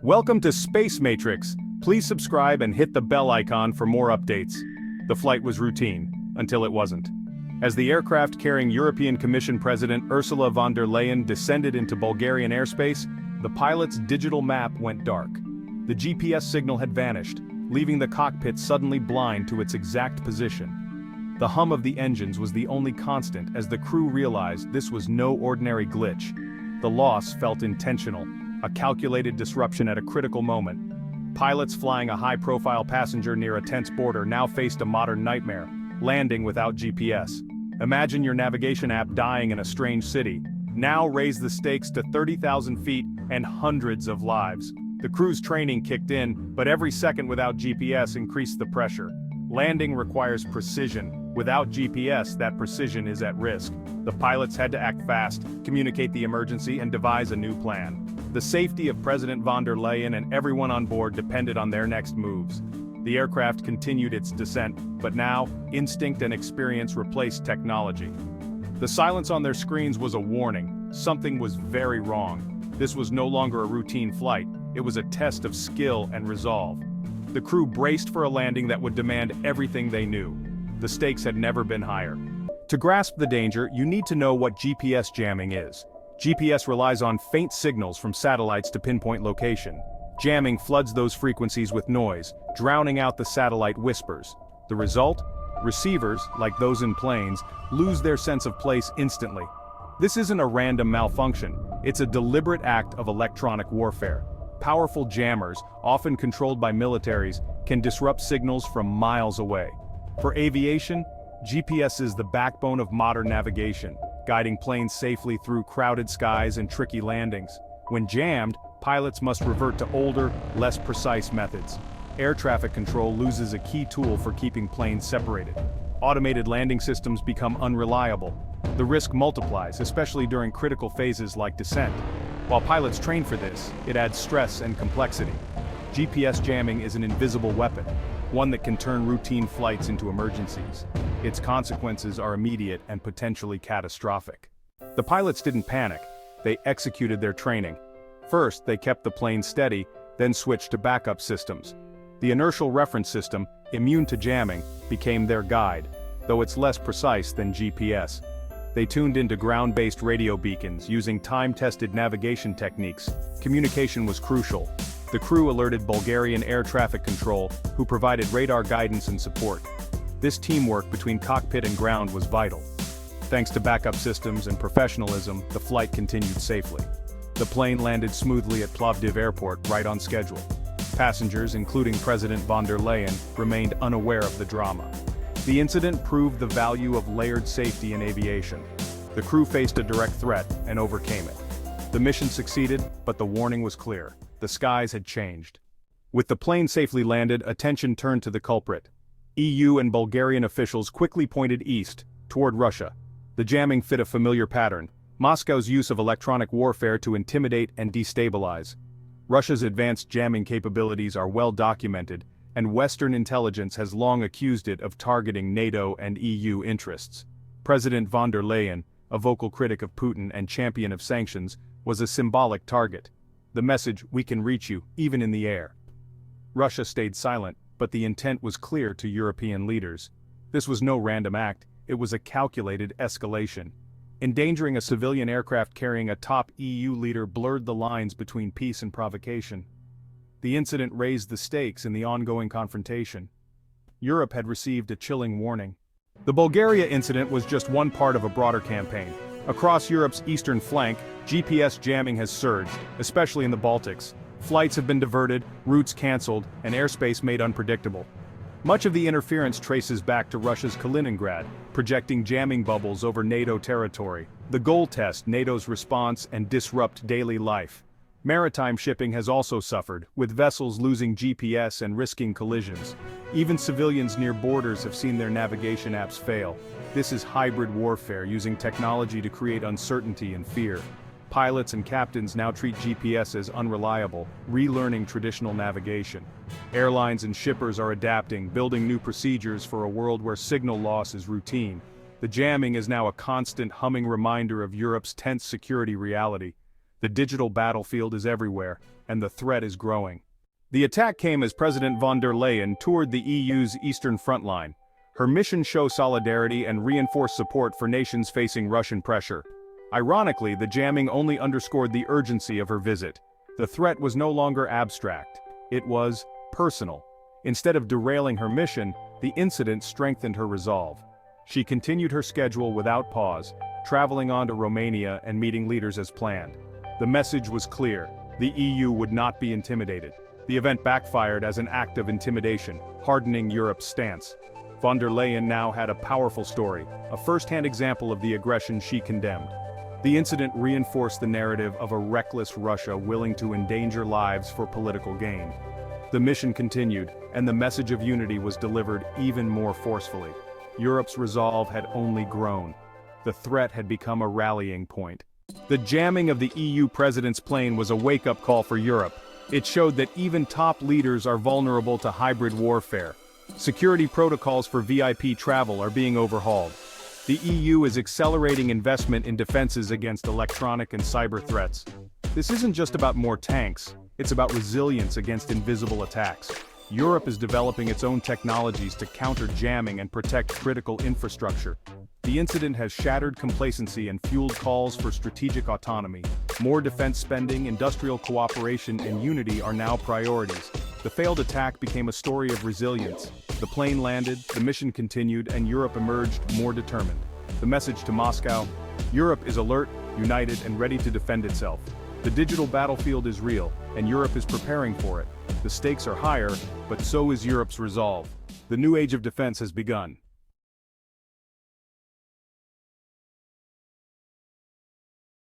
Welcome to Space Matrix. Please subscribe and hit the bell icon for more updates. The flight was routine, until it wasn't. As the aircraft carrying European Commission President Ursula von der Leyen descended into Bulgarian airspace, the pilot's digital map went dark. The GPS signal had vanished, leaving the cockpit suddenly blind to its exact position. The hum of the engines was the only constant as the crew realized this was no ordinary glitch. The loss felt intentional. A calculated disruption at a critical moment. Pilots flying a high-profile passenger near a tense border now faced a modern nightmare, landing without GPS. Imagine your navigation app dying in a strange city. Now raise the stakes to 30,000 feet and hundreds of lives. The crew's training kicked in, but every second without GPS increased the pressure. Landing requires precision. Without GPS, that precision is at risk. The pilots had to act fast, communicate the emergency, and devise a new plan. The safety of President von der Leyen and everyone on board depended on their next moves. The aircraft continued its descent, but now, instinct and experience replaced technology. The silence on their screens was a warning. Something was very wrong. This was no longer a routine flight. It was a test of skill and resolve. The crew braced for a landing that would demand everything they knew. The stakes had never been higher. To grasp the danger, you need to know what GPS jamming is. GPS relies on faint signals from satellites to pinpoint location. Jamming floods those frequencies with noise, drowning out the satellite whispers. The result? Receivers, like those in planes, lose their sense of place instantly. This isn't a random malfunction, it's a deliberate act of electronic warfare. Powerful jammers, often controlled by militaries, can disrupt signals from miles away. For aviation, GPS is the backbone of modern navigation, guiding planes safely through crowded skies and tricky landings. When jammed, pilots must revert to older, less precise methods. Air traffic control loses a key tool for keeping planes separated. Automated landing systems become unreliable. The risk multiplies, especially during critical phases like descent. While pilots train for this, it adds stress and complexity. GPS jamming is an invisible weapon, one that can turn routine flights into emergencies. Its consequences are immediate and potentially catastrophic. The pilots didn't panic, they executed their training. First, they kept the plane steady, then switched to backup systems. The inertial reference system, immune to jamming, became their guide, though it's less precise than GPS. They tuned into ground-based radio beacons using time-tested navigation techniques. Communication was crucial. The crew alerted Bulgarian air traffic control, who provided radar guidance and support. This teamwork between cockpit and ground was vital. Thanks to backup systems and professionalism, the flight continued safely. The plane landed smoothly at Plovdiv Airport, right on schedule. Passengers, including President von der Leyen, remained unaware of the drama. The incident proved the value of layered safety in aviation. The crew faced a direct threat and overcame it. The mission succeeded, but the warning was clear. The skies had changed. With the plane safely landed, attention turned to the culprit. EU and Bulgarian officials quickly pointed east, toward Russia. The jamming fit a familiar pattern: Moscow's use of electronic warfare to intimidate and destabilize. Russia's advanced jamming capabilities are well documented, and Western intelligence has long accused it of targeting NATO and EU interests. President von der Leyen, a vocal critic of Putin and champion of sanctions, was a symbolic target. The message, "We can reach you, even in the air." Russia stayed silent, but the intent was clear to European leaders. This was no random act, it was a calculated escalation. Endangering a civilian aircraft carrying a top EU leader blurred the lines between peace and provocation. The incident raised the stakes in the ongoing confrontation. Europe had received a chilling warning. The Bulgaria incident was just one part of a broader campaign. Across Europe's eastern flank, GPS jamming has surged, especially in the Baltics. Flights have been diverted, routes cancelled, and airspace made unpredictable. Much of the interference traces back to Russia's Kaliningrad, projecting jamming bubbles over NATO territory. The goal: test NATO's response and disrupt daily life. Maritime shipping has also suffered, with vessels losing GPS and risking collisions. Even civilians near borders have seen their navigation apps fail. This is hybrid warfare, using technology to create uncertainty and fear. Pilots and captains now treat GPS as unreliable, relearning traditional navigation. Airlines and shippers are adapting, building new procedures for a world where signal loss is routine. The jamming is now a constant humming reminder of Europe's tense security reality. The digital battlefield is everywhere, and the threat is growing. The attack came as President von der Leyen toured the EU's eastern front line. Her mission showed solidarity and reinforced support for nations facing Russian pressure. Ironically, the jamming only underscored the urgency of her visit. The threat was no longer abstract. It was personal. Instead of derailing her mission, the incident strengthened her resolve. She continued her schedule without pause, traveling on to Romania and meeting leaders as planned. The message was clear: the EU would not be intimidated. The event backfired as an act of intimidation, hardening Europe's stance. Von der Leyen now had a powerful story, a first-hand example of the aggression she condemned. The incident reinforced the narrative of a reckless Russia willing to endanger lives for political gain. The mission continued, and the message of unity was delivered even more forcefully. Europe's resolve had only grown. The threat had become a rallying point. The jamming of the EU president's plane was a wake-up call for Europe. It showed that even top leaders are vulnerable to hybrid warfare. Security protocols for VIP travel are being overhauled. The EU is accelerating investment in defenses against electronic and cyber threats. This isn't just about more tanks, it's about resilience against invisible attacks. Europe is developing its own technologies to counter jamming and protect critical infrastructure. The incident has shattered complacency and fueled calls for strategic autonomy. More defense spending, industrial cooperation, and unity are now priorities. The failed attack became a story of resilience. The plane landed, the mission continued, and Europe emerged more determined. The message to Moscow: Europe is alert, united, and ready to defend itself. The digital battlefield is real, and Europe is preparing for it. The stakes are higher, but so is Europe's resolve. The new age of defense has begun.